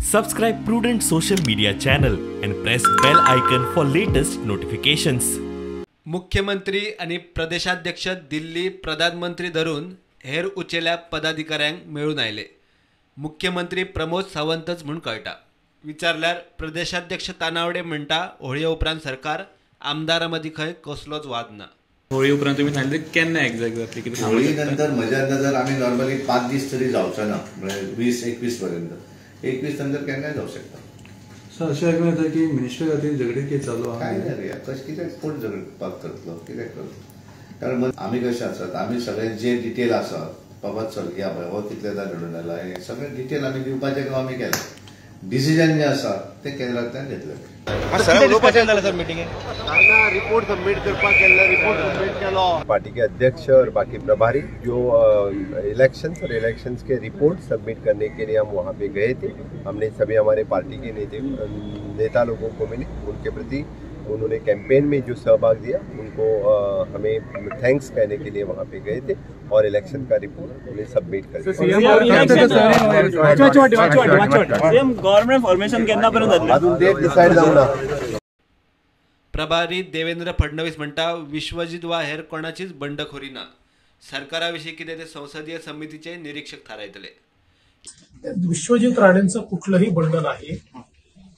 Subscribe Prudent social media channel and press bell icon for latest notifications. मुख्यमंत्री आणि प्रदेशाध्यक्ष दिल्ली प्रधानमंत्री धरून हेर उचेल्या पदाधिकाऱ्यांक मेळून आयले. मुख्यमंत्री प्रमोद सावंतच म्हूण कळटा. विचारल्यार प्रदेशाध्यक्ष तानावडे म्हणटा होळये उपरांत सरकार आमदारां मदीं खंय कसलोच वाद ना. होळी उपरांत तुम्ही सांगितले केन्ना एक्झॅक्टली कितें होळी नंतर म्हज्या नजर आमी नॉर्मली 5 दीस तरी जावचो ना, म्हणजे 20-21 पर्यंत. 21 नंतर केन्नाय जावं शकता. सर अशें आयकून येता की मिनिस्टर खातीर झगडे केस चालू आहा. काय नाही रे, कशें कितें कोण झगडपाक करतलो, कितें करतलो. कारण आमी कशें आसात, आमी सगळे जे डिटेल आसा बाबा चल या पळय हो कितलेदा घडून आयला हे सगळे डिटेल आमी दिवपाचें काम आमी केलें. डिसिजन जे आसा ते केंद्रांतल्यान घेतलें. रिपोर्ट सबमिट करपाक केल्लो, रिपोर्ट सबमिट केलो. पार्टी के अध्यक्ष और बाकी प्रभारी जो इलेक्शंस और इलेक्शंस के रिपोर्ट सबमिट करने के लिए हम वहाँ पे गए थे. हमने सभी हमारे पार्टी के नेता लोगों को मिले, उनके प्रति उन्होंने कैंपेन में जो सहभाग दिया उनको हमें थैंक्स कहने के लिए वहाँ पे गए थे और इलेक्शन का रिपोर्ट उन्हें सबमिट कर दिया. प्रभारी देवेंद्र फडणवीस म्हणटा विश्वजित वा हेर कोणाचीच बंडखोरी ना. सरकाराविषयी कितें ते संसदीय समितीचे निरीक्षक थारायतले. विश्वजित राणेंचं कुठलंही बंड नाही.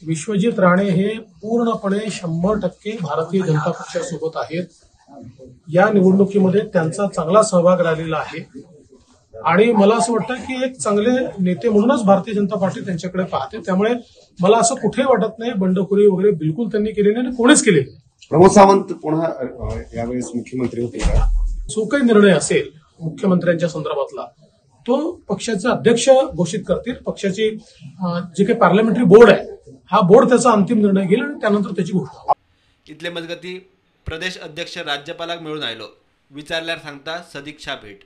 विश्वजित राणे हे पूर्णपणे 100% भारतीय जनता पक्षासोबत आहेत. या निवडणुकीमध्ये त्यांचा चांगला सहभाग राहिलेला आहे आणि मला असं वाटतं की एक चांगले नेते म्हणूनच भारतीय जनता पार्टी त्यांच्याकडे पाहते. त्यामुळे मला असं कुठेही वाटत नाही बंडखोरी वगैरे बिलकुल त्यांनी केली नाही आणि कोणीच केली नाही. प्रमोद सावंत पुन्हा यावेळेस मुख्यमंत्री होतील का? जो काही निर्णय असेल मुख्यमंत्र्यांच्या संदर्भातला तो पक्षाचे अध्यक्ष घोषित करतील. पक्षाची जे काही पार्लमेंटरी बोर्ड आहे हा बोर्ड त्याचा अंतिम निर्णय घेईल आणि त्यानंतर त्याची घोषणा. इतले मजगती प्रदेश अध्यक्ष राज्यपालाक मेळून आयलो. विचारल्यार सांगता सदिच्छा भेट.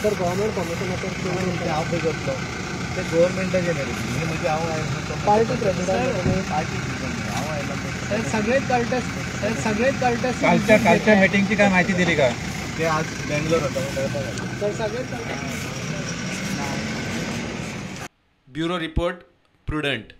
तर गव्हर्नमेंट फॉर्मेशन हांव पळय करतलो ते गव्हर्नमेंटाचें मेरिट म्हणजे हांव पार्टी प्रेसिडेंट हांव आयलो सगळेच कालच्या मिटिंगची काय माहिती दिली का? ते आज बेंगलोर होता सगळेच. Bureau report prudent.